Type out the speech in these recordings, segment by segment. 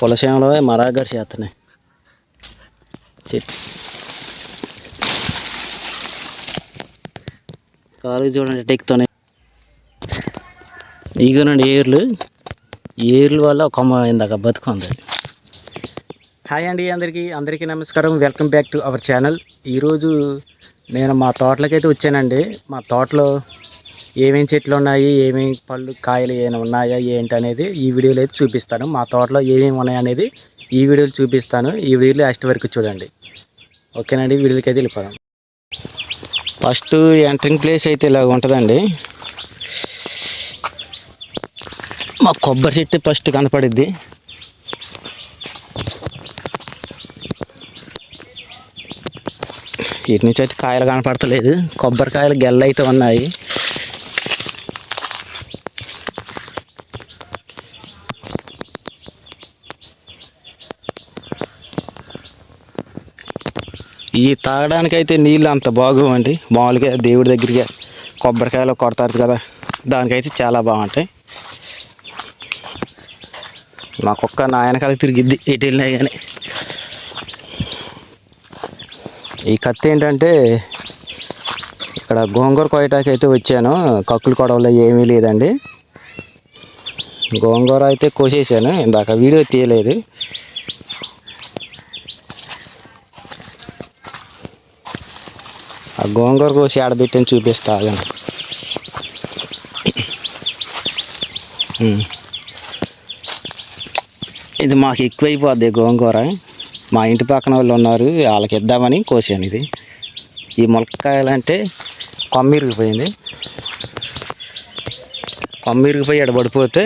పులసేమలో మరాగర్ చేస్తున్నాయి చెట్టు కాలు చూడండి టెక్తోనే ఇగోనండి ఏర్లు వల్ల ఒక ఇందాక బతుకుంది. హాయ్ అండి, అందరికీ నమస్కారం. Welcome back to our channel. ఈరోజు నేను మా తోటలోకి అయితే వచ్చానండి. మా తోటలో ఏమేమి చెట్లు ఉన్నాయి, ఏమేమి పళ్ళు కాయలు ఏమైనా ఉన్నాయా ఏంటి అనేది ఈ వీడియోలో అయితే చూపిస్తాను. మా తోటలో ఏమేమి ఉన్నాయి అనేది ఈ వీడియోలో చూపిస్తాను. ఈ వీడియోలో లాస్ట్ వరకు చూడండి. ఓకేనండి, వీడియోకి అయితే వెళ్ళిపోదాం. ఫస్ట్ ఎంట్రింగ్ ప్లేస్ అయితే ఇలా ఉంటుందండి. మా కొబ్బరి చెట్టు ఫస్ట్ కనపడిద్ది. ఇటు నుంచి అయితే కాయలు కనపడతలేదు, కొబ్బరికాయలు గెల్ల అయితే ఉన్నాయి. ఈ తాగడానికైతే నీళ్ళు అంత బాగోవండి. మామూలుగా దేవుడి దగ్గరికి కొబ్బరికాయలు కొడతారు కదా, దానికైతే చాలా బాగుంటాయి. మా కుక్క నా వెనకాల తిరిగిద్ది ఎటు వెళ్ళినా కానీ. ఈ కత్తి ఏంటంటే ఇక్కడ గోంగూర కోయటానికి అయితే వచ్చాను. కక్కులు కొడవలో ఏమీ లేదండి. గోంగూర అయితే కోసేసాను, ఇందాక వీడియో తీయలేదు. ఆ గోంగూర కోసి ఆడబెట్టని చూపిస్తా. ఇది మాకు ఎక్కువైపోద్ది గోంగూర. మా ఇంటి పక్కన వాళ్ళు ఉన్నారు, వాళ్ళకి ఇద్దామని కోసాను. ఇది ఈ ములక్కాయలు అంటే కొమ్మ ఇరిగిపోయింది. కొమ్మ ఇరిగిపోయి ఎడబడిపోతే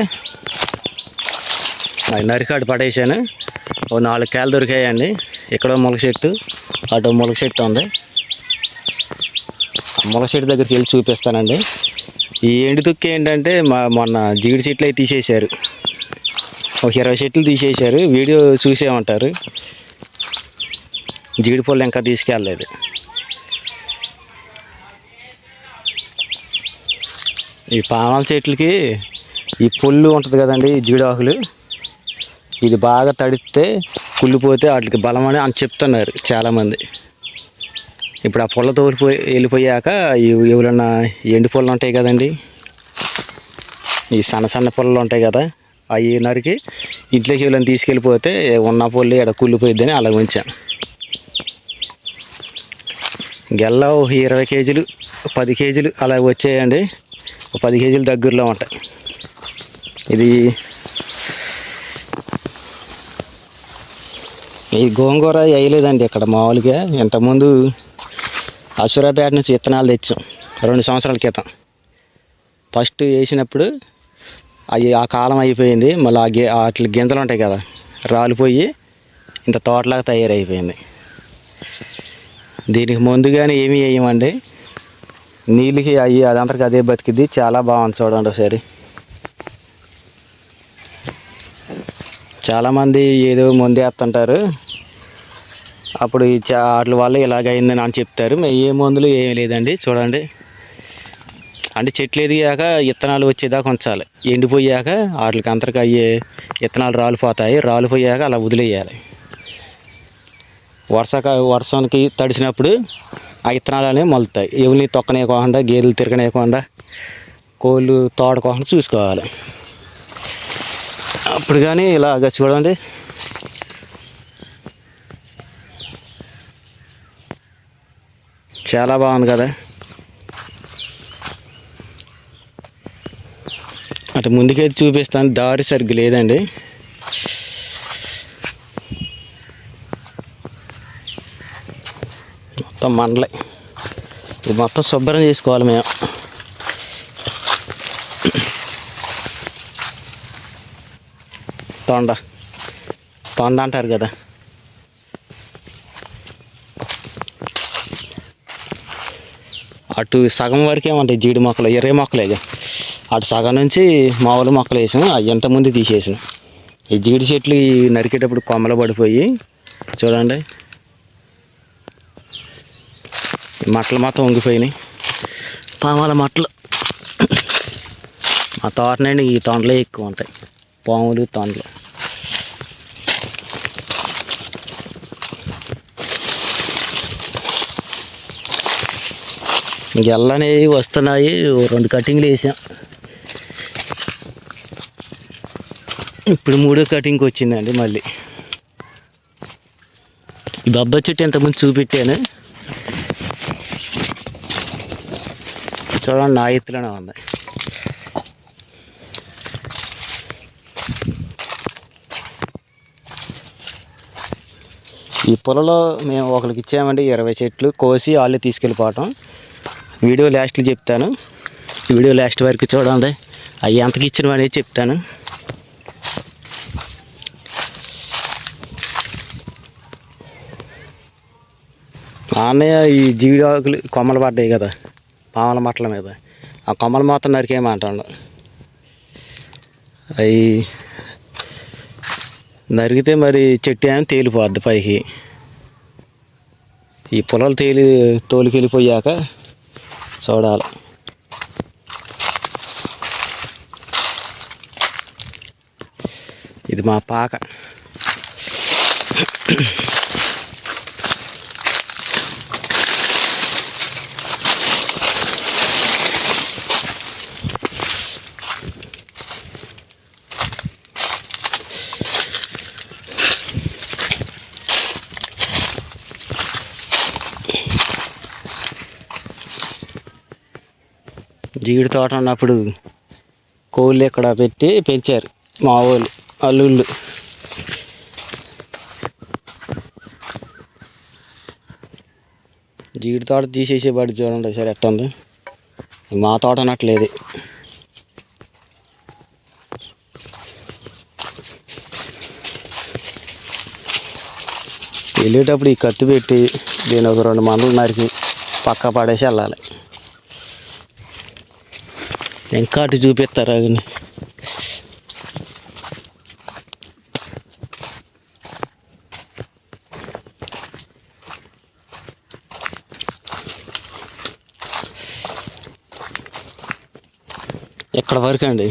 నరికాడు పడేసాను. ఓ 4 కాయలు దొరికాయండి. ఇక్కడ ములక చెట్టు, అటు ములక చెట్టు ఉంది. ములక చెట్టు దగ్గరికి వెళ్ళి చూపిస్తానండి. ఈ ఎండు తుక్కి ఏంటంటే మొన్న జీడి చెట్లు అయితే తీసేశారు. ఒక 20 చెట్లు తీసేశారు. వీడియో చూసే ఉంటారు. జీడి పళ్ళు ఇంకా తీసుకెళ్ళలేదు. ఈ పామాల చెట్లకి ఈ పుల్లు ఉంటుంది కదండి, జీడి ఆకులు, ఇది బాగా తడిస్తే కుళ్ళిపోతే వాటికి బలమని అని చెప్తున్నారు చాలామంది. ఇప్పుడు ఆ పుల్ల వెళ్ళిపోయాక ఎవరన్నా ఎండు పుల్లలు ఉంటాయి కదండి, ఈ సన్న పుల్లలు ఉంటాయి కదా, అవి నరికి ఇంట్లోకి ఎవరైనా తీసుకెళ్ళిపోతే ఉన్న పుల్లు ఇక్కడ కుళ్ళిపోయిద్దని అలా ఉంచాను. గెల్ల 20 కేజీలు 10 కేజీలు అలా వచ్చాయండి. 10 కేజీల దగ్గరలో ఉంటాయి. ఇది ఈ గోంగూర వేయలేదండి ఇక్కడ. మామూలుగా ఇంతకుముందు అసురాపేట నుంచి విత్తనాలు తెచ్చాం 2 సంవత్సరాల క్రితం. ఫస్ట్ వేసినప్పుడు అవి ఆ కాలం అయిపోయింది. మళ్ళీ వాటి గింజలు ఉంటాయి కదా, రాలిపోయి ఇంత తోటలాగా తయారైపోయింది. దీనికి ముందుగానే ఏమీ వేయమండి. నీళ్ళకి అదంతరికి అదే బతికిద్ది. చాలా బాగుంది చూడండి ఒకసారి. చాలామంది ఏదో ముందు వేస్తుంటారు, అప్పుడు వాటి వల్ల ఇలాగైందని అని చెప్తారు. ఏ మందులు ఏమీ లేదండి. చూడండి, అంటే చెట్లు ఎదిగాక విత్తనాలు వచ్చేదాకా ఉంచాలి. ఎండిపోయాక వాటికి అంతరికి అయ్యే విత్తనాలు రాలిపోయాక అలా వదిలేయాలి. వర్షానికి తడిసినప్పుడు ఆ విత్తనాలు అనేవి మొలుతాయి. ఎవరిని తొక్కనేయకుండా, గేదెలు తిరగనేయకుండా, కోళ్ళు తోడుకోకుండా చూసుకోవాలి. అప్పుడు కానీ ఇలాగ చూడండి, చాలా బాగుంది కదా. అటు ముందుకైతే చూపిస్తాను, దారి సరిగ్గా లేదండి. మొత్తం మండలే, ఇది మొత్తం శుభ్రం చేసుకోవాలి మేము. తొండ అంటారు కదా, అటు సగం వరకే ఉంటాయి జీడి మొక్కలు, 20 మొక్కలేగా. అటు సగం నుంచి మామూలు మొక్కలు వేసాం, అవి ఎంతమంది తీసేసాం. ఈ జీడి చెట్లు నరికేటప్పుడు కొమ్మలు పడిపోయి చూడండి, మట్టలు మొత్తం వంగిపోయినాయి. పాముల మట్టలు. మా తోటనండి ఈ తొండలే ఎక్కువ ఉంటాయి, పాములు తొండలు. గెల్లనేవి వస్తున్నాయి. 2 కటింగ్లు వేసాం. ఇప్పుడు 3వ కటింగ్కి వచ్చిందండి. మళ్ళీ ఈ బొబ్బాయి చెట్టు ఇంతకుముందు చూపెట్టాను, చూడండి నా ఎత్తులోనే ఉంది. ఈ పొలలో మేము ఒకరికి ఇచ్చామండి 20 చెట్లు కోసి వాళ్ళే తీసుకెళ్ళిపోవటం. వీడియో లాస్ట్లో చెప్తాను, వీడియో లాస్ట్ వరకు చూడండి. అవి ఎంతకి ఇచ్చినవి అనేది చెప్తాను. అన్నయ్య ఈ జీవిడాకులు కొమ్మలు పడ్డాయి కదా పాముల మట్టల మీద, ఆ కొమ్మలు మాత్రం నరికేయమంటాడు. అవి నరికితే మరి చెట్టు అని తేలిపోద్ది పైకి. ఈ పొలాలు తోలికెళ్ళిపోయాక చూడాలి. ఇది మా పాక. జీడి తోట ఉన్నప్పుడు కోళ్ళు ఇక్కడ పెట్టి పెంచారు మా వాళ్ళు అల్లుళ్ళు. జీడి తోట తీసేసేవాడు చూడండి సరే ఎట్ట ఉంది. మా తోట అన్నట్లేదు. వెళ్ళేటప్పుడు ఈ కత్తి పెట్టి దీని ఒక 2 మండలు నరికి పక్క పడేసి వెళ్ళాలి. ఇంకా అటు చూపిస్తారా కానీ ఎక్కడ వరకు అండి.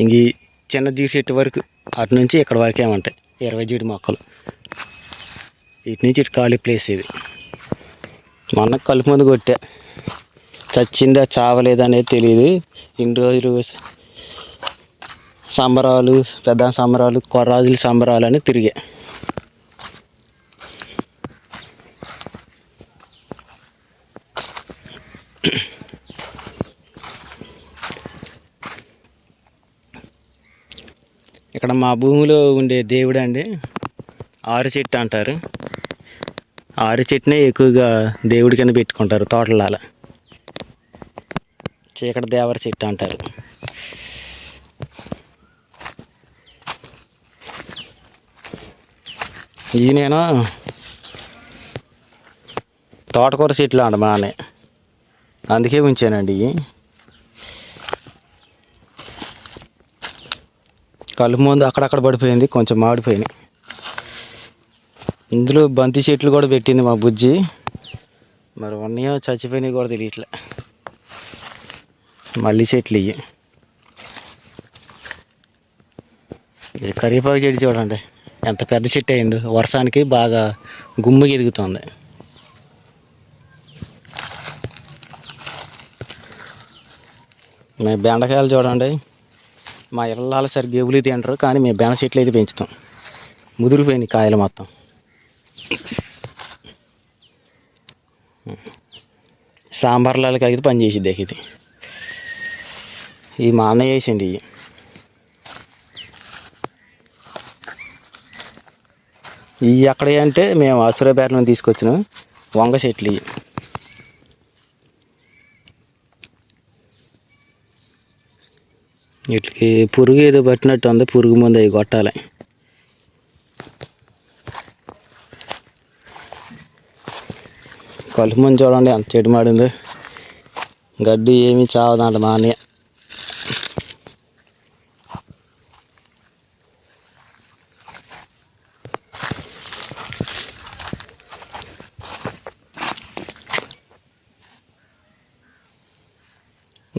ఇంక చిన్న జీడి చెట్టు వరకు అటు నుంచి ఇక్కడ వరకు ఏమంటాయి 20 జీడి మొక్కలు. ఇటు నుంచి ఇటు ఖాళీ ప్లేస్ ఇది. మొన్న కలుపు మందు కొట్టా, చచ్చిందా చావలేదా అనేది తెలియదు. ఇన్ని రోజులు సంబరాలు, పెద్ద సంబరాలు, కొర్రాజులు సంబరాలు అని తిరిగా. ఇక్కడ మా భూమిలో ఉండే దేవుడు అండి ఆరు చెట్టు అంటారు. ఆరు చెట్టునే ఎక్కువగా దేవుడి కింద పెట్టుకుంటారు తోటలాల. చీకటి దేవర చెట్టు అంటారు. ఈ నేను తోటకూర చెట్లు అంట బాగానే, అందుకే ఉంచానండి. ఇవి కలుపు ముందు అక్కడక్కడ పడిపోయింది, కొంచెం మాడిపోయినాయి. ఇందులో బంతి చెట్లు కూడా పెట్టింది మా బుజ్జి. మరి ఉన్నాయో చచ్చిపోయినాయి కూడా తెలియట్లే. మల్లి చెట్లు ఇవి. ఇది కరివేపాకు చెట్టు చూడండి ఎంత పెద్ద చెట్టు అయిందో, వర్షానికి బాగా గుమ్మికి ఎదుగుతుంది. మేము బెండకాయలు చూడండి, మా ఇళ్ళ సరిగ్గా ఎగులు తింటారు, కానీ మేము బెండ చెట్లు అయితే పెంచుతాం. ముదిరిపోయినాయి కాయలు మొత్తం. సాంబార్లలో కలిగితే పని చేసిద్ది ఇది. ఈ మా అన్నయ్య వేసిండి. ఇవి అక్కడ అంటే మేము అసురాపేటలో తీసుకొచ్చినాం వంగ చెట్లు. ఇవి వీటికి పురుగు ఏదో పట్టినట్టు ఉంది, పురుగు ముందు అవి కొట్టాలి. కలుపు ముందు చూడండి ఎంత చెడు మాడిందో. గడ్డి ఏమీ చావదంట మా అన్నయ్య.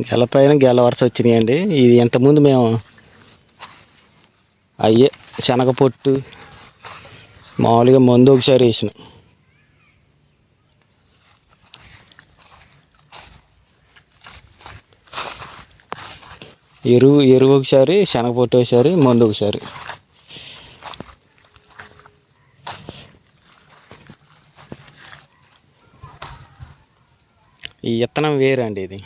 గెల పైన గెల వరుస వచ్చినాయండి. ఇది ఇంతకుముందు మేము అయ్యే శనగ పొట్టు మామూలుగా మందు ఒకసారి వేసిన. ఎరువు ఒకసారి, శనగపొట్టు ఒకసారి, మందు ఒకసారి. ఈ విత్తనం వేరండి, ఇది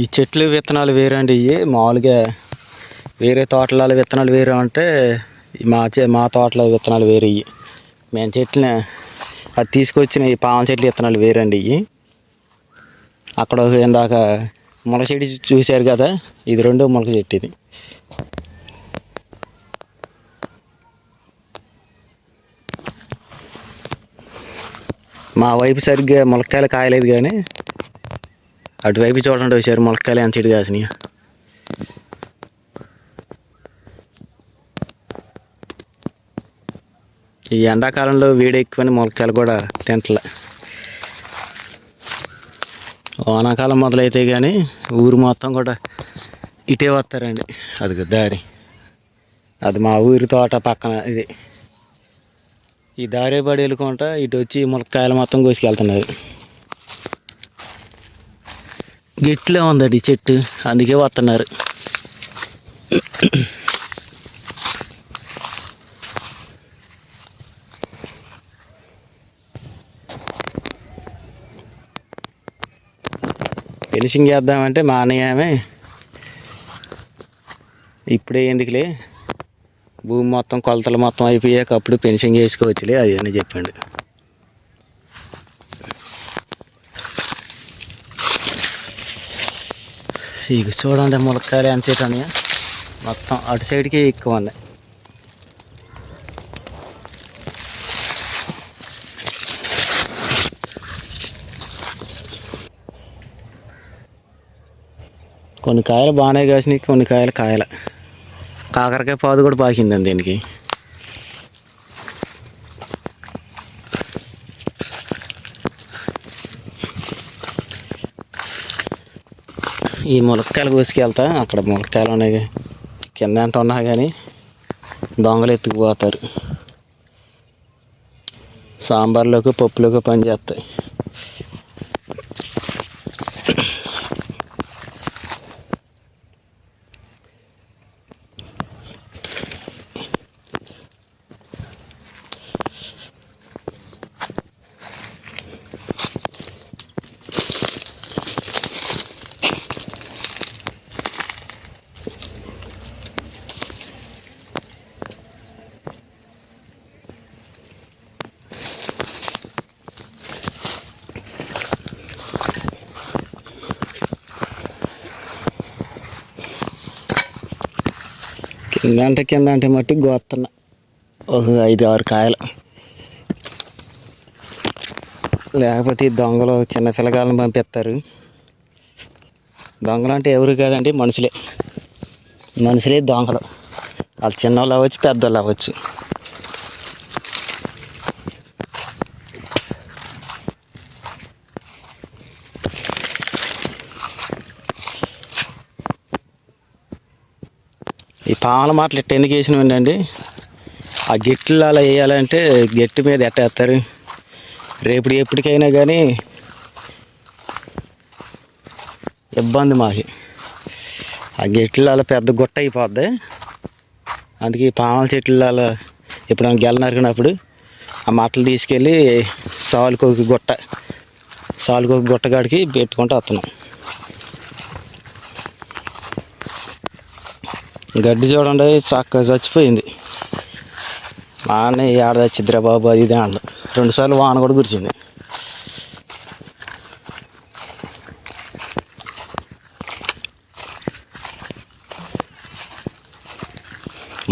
ఈ చెట్లు విత్తనాలు వేరండి. ఇవి మామూలుగా వేరే తోటల విత్తనాలు వేరే అంటే మా తోటలో విత్తనాలు వేరే. ఇవి మేము చెట్లని అది తీసుకొచ్చిన ఈ పాము చెట్లు విత్తనాలు వేరండి. ఇవి అక్కడ ఇందాక మొలక చెట్టు చూశారు కదా, ఇది రెండో మొలక చెట్టు. ఇది మా వైపు సరిగ్గా ములక్కాయలు కాయలేదు, కానీ అటువైపు చూడండి ఒకసారి ములక్కాయలు ఎంత చెట్టు కాసినాయి. ఈ ఎండాకాలంలో వేడి ఎక్కువని ములక్కాయలు కూడా తింటలే. వానాకాలం మొదలైతే కానీ ఊరు మొత్తం కూడా ఇటే వస్తారండి. అది దారి, అది మా ఊరి తోట పక్కన. ఇది ఈ దారే పడి వెళ్ళుకుంటా ఇటు వచ్చి ములక్కాయలు మొత్తం కోసుకెళ్తున్నారు. గట్టిలో ఉందండి ఈ చెట్టు, అందుకే వస్తున్నారు. ఫినిషింగ్ చేద్దామంటే మా అన్నయ్యమే ఇప్పుడే ఎందుకులే, భూమి మొత్తం కొలతలు మొత్తం అయిపోయాక అప్పుడు ఫినిషింగ్ చేసుకోవచ్చులే అది అని చెప్పండి. ఇక చూడండి ములక్కాయలు ఎంత చెట్టు అని మొత్తం అటు సైడ్కి ఎక్కువ ఉన్నాయి. కొన్ని కాయలు బాగానే కాసినాయి, కొన్ని కాయలు కాకరకాయ పాదు కూడా పాకిందండి దీనికి. ఈ ములక్కాయలు కోసుకెళ్తా, అక్కడ ములక్కాయలు ఉన్నాయి కింద అంటే ఉన్నా కానీ దొంగలు ఎత్తుకుపోతారు. సాంబార్లోకి పప్పులోకి పని చేస్తాయి. కింద అంటే మట్టి గోస్తున్నా ఒక 5-6 కాయలు. లేకపోతే దొంగలు చిన్న పిల్లగాలను పంపిస్తారు. దొంగలు అంటే ఎవరు కాదండి, మనుషులే దొంగలు. వాళ్ళు చిన్నవాళ్ళు అవ్వచ్చు, పెద్దవాళ్ళు అవ్వచ్చు. ఈ పాముల మాటలు ఎట్ట ఎందుకు వేసినవండి అండి, ఆ గెట్లు అలా వేయాలంటే గట్టి మీద ఎట్టేస్తారు. రేపు ఎప్పటికైనా కానీ ఇబ్బంది మాకి. ఆ గెట్లు అలా పెద్ద గుట్ట అయిపోద్ది. అందుకే ఈ పాముల చెట్లు అలా ఎప్పుడైనా గెల నరికినప్పుడు ఆ మట్టలు తీసుకెళ్ళి సాలుకోకి గుట్టగాడికి పెట్టుకుంటూ వస్తున్నాం. గడ్డి చూడండి చక్కగా చచ్చిపోయింది. మా అన్నయ్య ఏడ చచ్చిద్రా బాబు అది ఇదే అంట. 2 సార్లు వాన కూడా కురిచింది.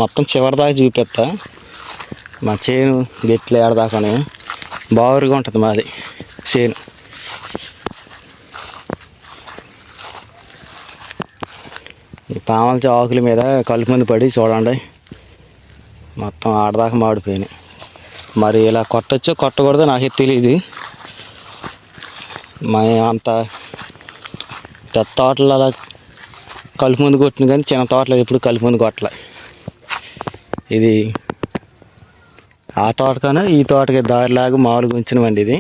మొత్తం చివరి దాకా చూపిస్తా. మా చేను గెట్లు ఏడదాకానే బారుగా ఉంటుంది మాది చేను. ఈ పాముల ఆకుల మీద కలుపు మంది పడి చూడండి మొత్తం ఆడదాకా మాడిపోయినాయి. మరి ఇలా కొట్టచ్చో కొట్టకూడదో నాకే తెలియదు. మా అంత పెద్ద తోటలు అలా కలుపు మందు కొట్టిన కానీ చిన్న తోటలో ఎప్పుడు కలుపు మందు కొట్టలే. ఇది ఆ తోటకన్నా ఈ తోటకి దారిలాగా మామూలుగా ఉంచినవండి ఇది.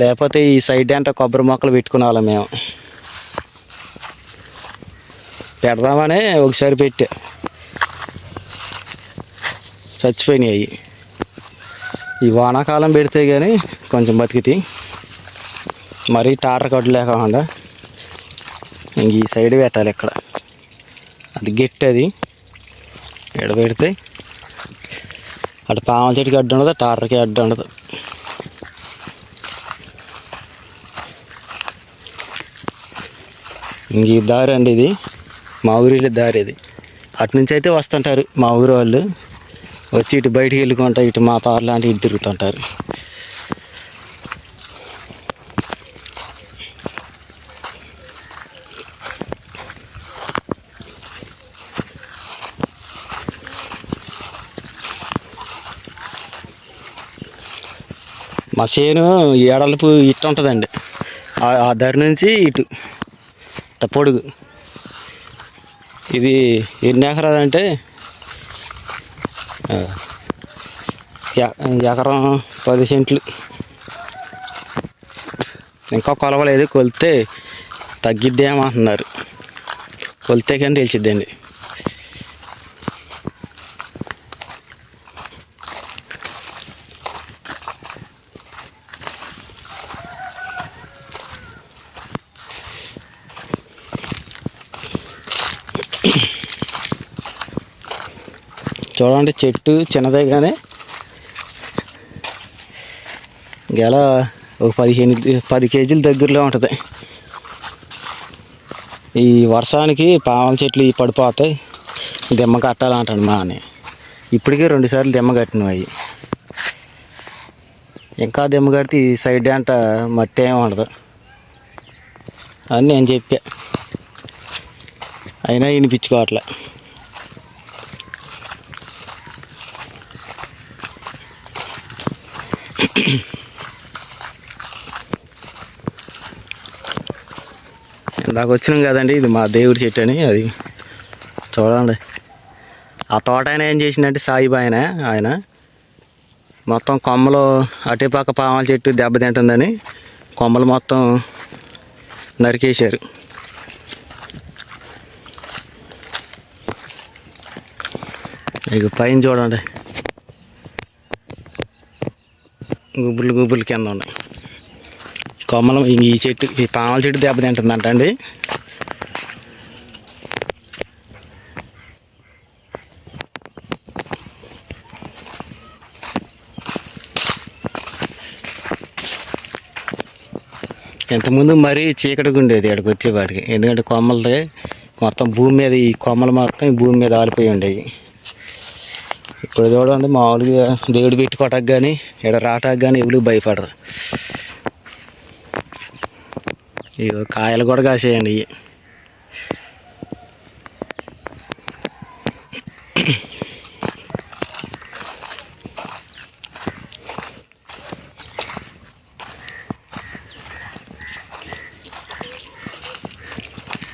లేకపోతే ఈ సైడ్ అంతా కొబ్బరి మొక్కలు పెట్టుకునే వాళ్ళం మేము. పెడదామనే ఒకసారి పెట్టా, చచ్చిపోయినాయి అవి. ఈ వానాకాలం పెడితే కానీ కొంచెం బతికితే, మరీ టాటర్ కట్టు లేకుండా ఇంక ఈ సైడ్ పెట్టాలి. ఇక్కడ అది గట్టి, అది ఎడ పెడితే అటు పాముల చెట్టుకి అడ్డు ఉండదు, టాటర్కి అడ్డు ఉండదు. ఇంక ఈ దారి అండి ఇది, మా ఊరిలో దారి ఇది. అటు నుంచి అయితే వస్తుంటారు మా ఊరు వాళ్ళు, వచ్చి ఇటు బయటికి వెళ్ళుకుంటా ఇటు మా తోట లాంటి ఇటు తిరుగుతుంటారు. మా చేను ఎడలపు ఇట్టు ఉంటుందండి, ఆ దారి నుంచి ఇటు పొడుగు. ఇది ఎన్ని ఎకరాలు అంటే ఎకరం 10 సెంట్లు. ఇంకా కొలవలేదు, కొలితే తగ్గిద్దేమంటున్నారు. కొలితే కానీ తెలిసిద్దండి. చూడండి, చెట్టు చిన్నదే కానీ గెల ఒక 10 కేజీల దగ్గరలో ఉంటుంది. ఈ వర్షానికి పాముల చెట్లు పడిపోతాయి, దిమ్మ కట్టాలంటాడు మా అని. ఇప్పటికే 2 సార్లు దిమ్మ కట్టినవి అవి. ఇంకా దిమ్మ కడితే ఈ సైడ్ అంట మట్టి ఏమి ఉండదు అని నేను చెప్పా, అయినా వినిపించుకోవట్లే. ఇందాక వచ్చినాం కదండి, ఇది మా దేవుడి చెట్టు అని. అది చూడండి, ఆ తోట ఆయన ఏం చేసిందంటే సాయిబా ఆయన మొత్తం కొమ్మలు అటుపక్క పామాల చెట్టు దెబ్బతింటుందని కొమ్మలు మొత్తం నరికేశారు. ఇక పైన చూడండి, గుబుర్లు కింద ఉన్నాయి కొమ్మలు. ఈ చెట్టు, ఈ పామాల చెట్టు దెబ్బతింటుందంట అండి. ఇంతకుముందు మరీ చీకటిగా ఉండేది ఇక్కడికి వచ్చేవాడికి, ఎందుకంటే కొమ్మలతో మొత్తం భూమి మీద, ఈ కొమ్మలు మొత్తం ఈ భూమి మీద ఆలిపోయి ఉండేవి. ఇప్పుడు చూడండి, మామూలుగా దేవుడు పెట్టుకోవటానికి కానీ ఇక్కడ రావటానికి కానీ ఎవరు భయపడరు. ఇవి కాయలు కూడా కాసేయండి. ఇవి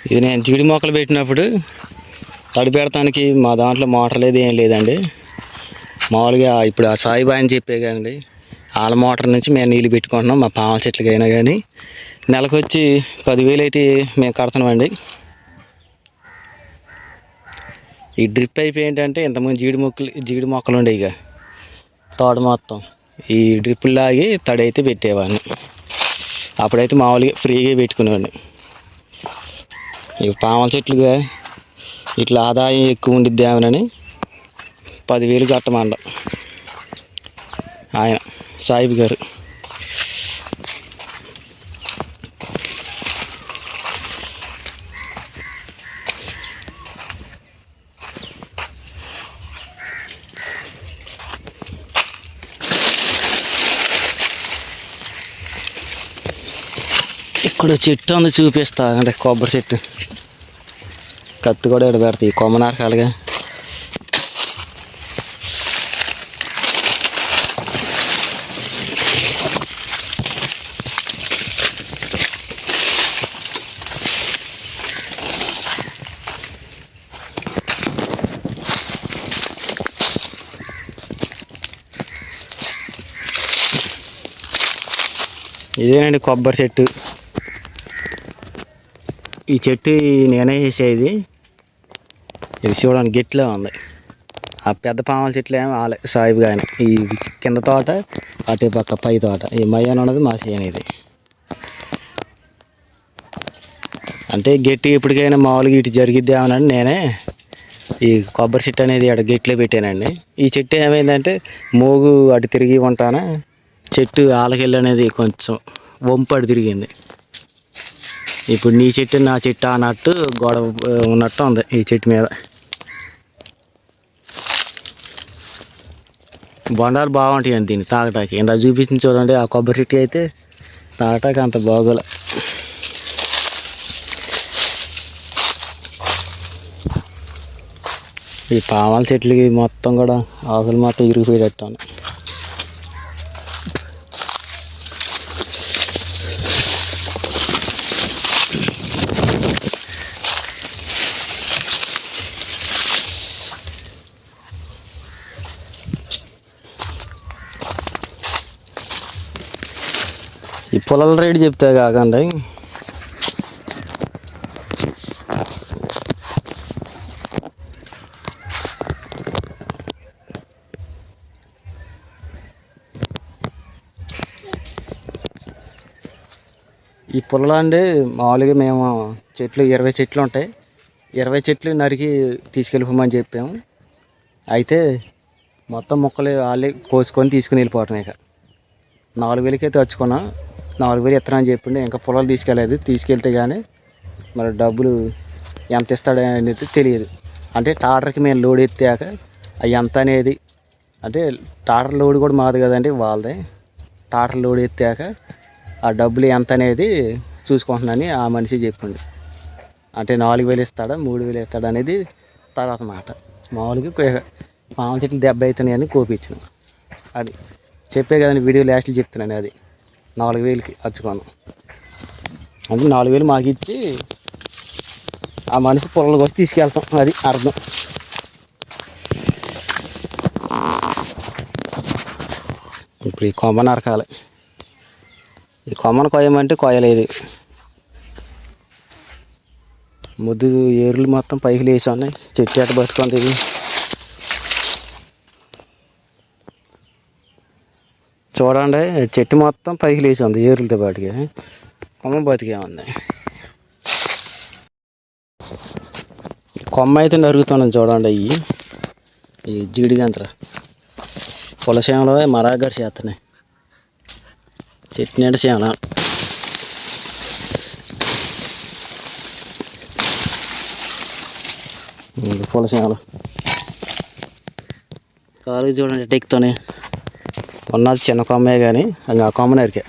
ఇది నేను జీడి మొక్కలు పెట్టినప్పుడు తడి పెడతానికి మా దాంట్లో మోటార్ లేదు, ఏం లేదండి. మామూలుగా ఇప్పుడు ఆ సాయిబాయి అని చెప్పే కానీ వాళ్ళ మోటార్ నుంచి మేము నీళ్ళు పెట్టుకుంటున్నాం మా పాముల చెట్లకైనా కానీ. నెలకు వచ్చి 10,000 అయితే మేము కడుతున్నామండి. ఈ డ్రిప్ అయిపోయి ఏంటంటే ఇంతకుముందు జీడి మొక్కలు ఉండేవి ఇక తోట మొత్తం ఈ డ్రిప్పులు లాగి తడి అయితే పెట్టేవాడిని. అప్పుడైతే మామూలుగా ఫ్రీగా పెట్టుకునేవాడిని. ఇక పాముల చెట్లుగా ఇట్లా ఆదాయం ఎక్కువ ఉండిద్ది ఏమనని 10,000 కట్టమండ ఆయన సాయిబు గారు. ఇక్కడ చెట్టు ఉంది చూపిస్తా, అంటే కొబ్బరి చెట్టు. కత్తి కూడా ఇక్కడ పెడతాయి, కొమ్మ నరకాలుగా. ఇదేనండి కొబ్బరి చెట్టు. ఈ చెట్టు నేనే వేసేది. ఇది చూడండి గట్టిలో ఉంది. ఆ పెద్ద పామాల చెట్లు ఏమో ఆలే సాయిబుగా ఆయన. ఈ కింద తోట అటు పక్క పై తోట ఈ మయ్యాన ఉన్నది మా చేయని. ఇది అంటే గట్టి ఎప్పటికైనా మామూలుగా ఇటు జరిగిద్దామని నేనే ఈ కొబ్బరి చెట్టు అనేది అక్కడ గట్టిలో పెట్టానండి. ఈ చెట్టు ఏమైందంటే మోగు అటు తిరిగి ఉంటానా చెట్టు ఆలకెళ్ళి అనేది కొంచెం వంపు అటు తిరిగింది. ఇప్పుడు నీ చెట్టు నా చెట్టు అన్నట్టు గొడవ ఉన్నట్టు ఉంది ఈ చెట్టు మీద. బొండాలు బాగుంటాయండి దీన్ని తాగటానికి. ఇందా చూపించింది చూడండి ఆ కొబ్బరి చెట్టు అయితే తాగటానికి అంత బాగోలే. ఈ పామాల చెట్లకి మొత్తం కూడా ఆకులు మొత్తం ఇరిగిపోయేటట్టు ఉన్నాయి. ఈ పొలాల రేటు చెప్తే కాకండి ఈ పొలాలు అంటే మామూలుగా మేము చెట్లు 20 చెట్లు ఉంటాయి. 20 చెట్లు నరికి తీసుకెళ్ళిపోమని చెప్పాము. అయితే మొత్తం మొక్కలు వాళ్ళే కోసుకొని తీసుకుని వెళ్ళిపోవటం. ఇక 4,000కి అయితే వచ్చుకున్నా. 4,000 ఇస్తాను అని చెప్పిండు. ఇంకా పొలాలు తీసుకెళ్ళలేదు. తీసుకెళ్తే కానీ మరి డబ్బులు ఎంత ఇస్తాడు అనేది తెలియదు. అంటే టాటర్కి మేము లోడ్ ఎత్తాక అవి ఎంత అనేది అంటే టాటర్ లోడ్ కూడా మాది కదండి వాళ్ళదే. టాటర్ లోడ్ ఎత్తాక ఆ డబ్బులు ఎంత అనేది చూసుకుంటున్నాను ఆ మనిషి చెప్పిండు. అంటే 4,000 ఇస్తాడా 3,000 ఇస్తాడా అనేది తర్వాత మాట. మామూలుగా మామూలు చెట్లు 70 అవుతున్నాయని కోపించాను. అది చెప్పే కదండి వీడియో లాస్ట్లో చెప్తున్నాను. అది 4,000కి వచ్చుకోను. అంటే 4,000 మాకు ఇచ్చి ఆ మనిషి పొలాలకు వచ్చి తీసుకెళ్తాం. అది అర్థం. ఇప్పుడు ఈ కొమ్మ నరకాలి. ఈ కొమ్మను కొయ్యమంటే కొయ్యలేదు. ముద్దు ఏర్లు మొత్తం పైకి లేచి ఉన్నాయి. చెట్టు ఎట్ట బతుకుంది ఇది చూడండి. చెట్టు మొత్తం పైకి లేచి ఉంది ఏర్లతో పాటుగా. కొమ్మ బతికే ఉంది. కొమ్మ అయితే నరుగుతున్నాను చూడండి. ఈ జీడి గంతలు పొలసేమలో మరాగడి చేస్తున్నాయి. చెట్టు నిండా చేమ పొలసేమలు కాలు చూడండి టెక్తోనే ఉన్నది. చిన్న కొమ్మే కానీ ఆ కొమ్మ నరికే.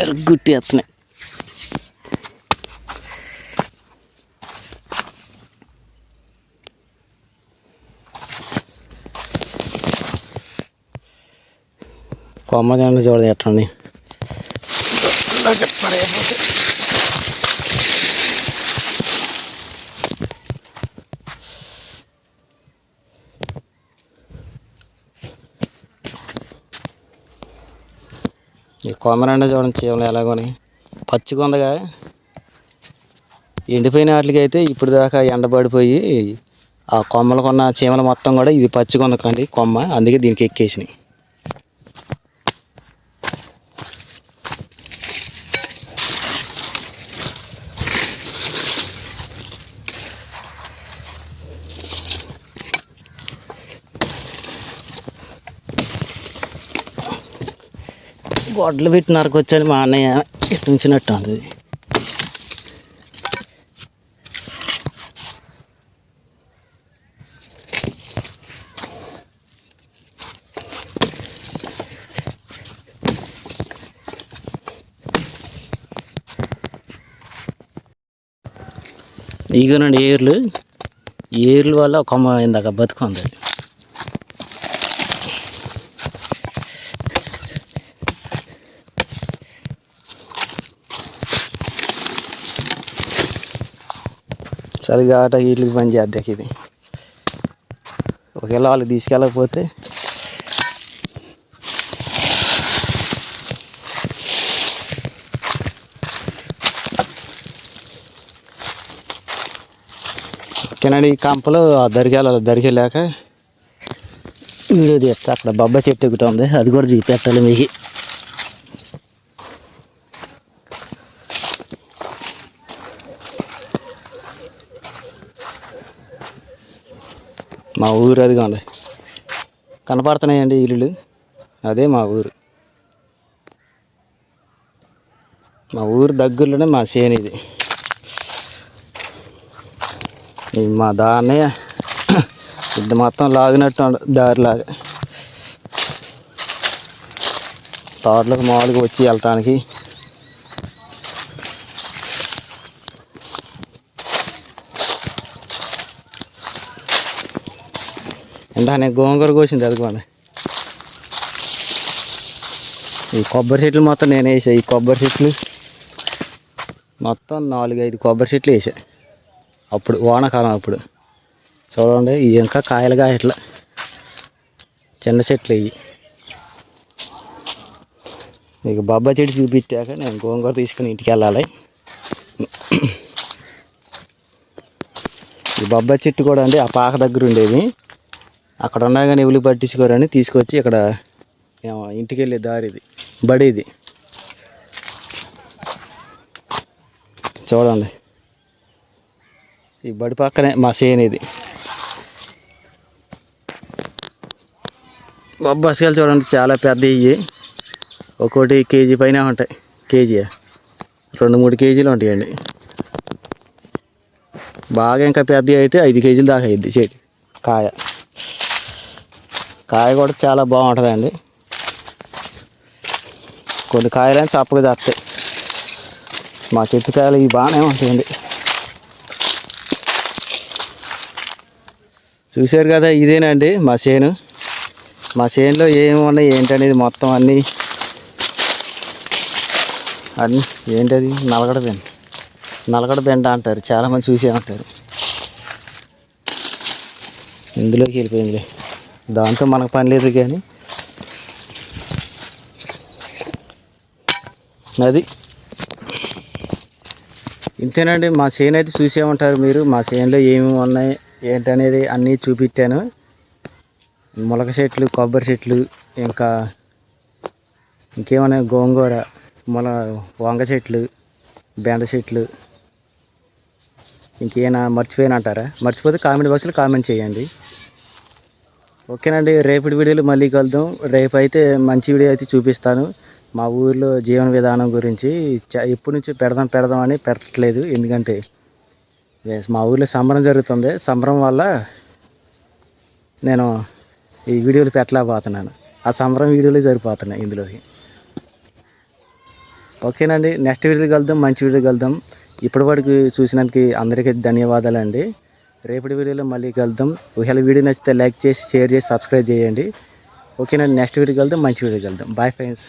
ఎరగుట్టి ఎత్తనే కొమ్మ చూడండి చూడండి ఎట్టండి. ఈ కొమ్మరండి చూడండి చీమలు ఎలాగోని పచ్చిగా ఉందిగా. ఎండిపోయిన వాటికి అయితే ఇప్పుడు దాకా ఎండబడిపోయి ఆ కొమ్మలకు ఉన్న చీమలు మొత్తం కూడా ఇది పచ్చిగా ఉందకండి కొమ్మ. అందుకే దీనికి ఎక్కేసినాయి. గొడ్లు పెట్టి నరకొచ్చని మా అన్నయ్య ఇటు ఉంచినట్టు ఉంది. ఇగోనండి ఏర్లు వల్ల కొమ్మ ఇందాక బతుకుంది. సరిగా ఆట వీటికి పని చేద్దాం. ఇది ఒకవేళ వాళ్ళు తీసుకెళ్ళకపోతే ఓకేనండి. ఈ కంపలో దరికి వెళ్ళాక వీడియో తీస్తా. అక్కడ బొబ్బాయి చెట్టు ఎక్కుతుంది, అది కూడా చూపెట్టాలి మీకు. మా ఊరు అది కాండి కనపడుతున్నాయండి ఇల్లులు, అదే మా ఊరు. మా ఊరు దగ్గరలోనే మా చేను ఇది. మా దాన్నే ఇది మొత్తం లాగినట్టు దారిలాగా తోటలకు మామూలుగా వచ్చి వెళ్తానికి. నేను గోంగూర కోసింది అదిగోండి. ఈ కొబ్బరి చెట్లు మొత్తం నేను వేసా. ఈ కొబ్బరి చెట్లు మొత్తం 4-5 కొబ్బరి చెట్లు వేసా అప్పుడు వానాకాలం. అప్పుడు చూడండి, ఇవి ఇంకా కాయలుగా ఇట్లా చిన్న చెట్లు ఇవి. మీకు బొబ్బాయి చెట్టు చూపించాక నేను గోంగూర తీసుకుని ఇంటికి వెళ్ళాలి. ఈ బొబ్బాయి చెట్టు కూడా అండి ఆ పాక దగ్గర ఉండేది. అక్కడ ఉన్నా కానీ ఎవరు పట్టించుకోరని తీసుకొచ్చి ఇక్కడ ఇంటికి వెళ్ళే దారిది బడేది. చూడండి, ఈ బడి పక్కనే మా చేను ఇది. బొబ్బాసికాయలు చూడండి చాలా పెద్ద ఇవి. ఒక్కోటి కేజీ పైన ఉంటాయి. కేజీ 2-3 కేజీలు ఉంటాయండి. బాగా ఇంకా పెద్దవి అయితే 5 కేజీలు దాకా అయ్యిద్ది చెట్టు కాయ కూడా చాలా బాగుంటుందండి. కొన్ని కాయలని చప్పగా చేస్తాయి. మా చెట్టు కాయలు ఇవి బాగానే ఉంటాయండి. చూశారు కదా, ఇదేనండి మా చేను. మా చేనులో ఏమి ఉన్నాయి ఏంటనేది మొత్తం అన్నీ ఏంటది నలగడ బెండ అంటారు, చాలామంది చూసే ఉంటారు. ఇందులోకి వెళ్ళిపోయింది, దాంతో మనకు పని లేదు. కానీ అది ఇంతేనండి. మా చేను అయితే చూసే ఉంటారు మీరు. మా చేనులో ఏమేమి ఉన్నాయి ఏంటనేది అన్నీ చూపించాను. ములక చెట్లు, కొబ్బరి చెట్లు, ఇంకేమైనా గోంగూర, వంగ చెట్లు, బెండ చెట్లు, ఇంకేమైనా మర్చిపోయినంటారా? మర్చిపోతే కామెంట్ బాక్స్లో కామెంట్ చేయండి. ఓకేనండి, రేపటి వీడియోలో మళ్ళీ కలుద్దాం. రేపు అయితే మంచి వీడియో అయితే చూపిస్తాను. మా ఊరిలో జీవన విధానం గురించి ఎప్పటి నుంచి పెడదాం అని పెట్టట్లేదు. ఎందుకంటే మా ఊరిలో సంబరం జరుగుతుంది. సంబరం వల్ల నేను ఈ వీడియోలు పెట్టలేకపోతున్నాను. ఆ సంబరం వీడియోలు సరిపోతున్నాయి ఇందులోకి. ఓకేనండి, నెక్స్ట్ వీడియో కలుద్దాం, మంచి వీడియో కలుద్దాం. ఇప్పటివరకు చూసినందుకు అందరికీ ధన్యవాదాలండి. రేపటి వీడియోలో మళ్ళీ కలుద్దాం. ఒకవేళ వీడియో నచ్చితే లైక్ చేసి, షేర్ చేసి, సబ్స్క్రైబ్ చేయండి. ఓకేనండి, నెక్స్ట్ వీడియో కలుద్దాం, మంచి వీడియో కలుద్దాం. Bye friends.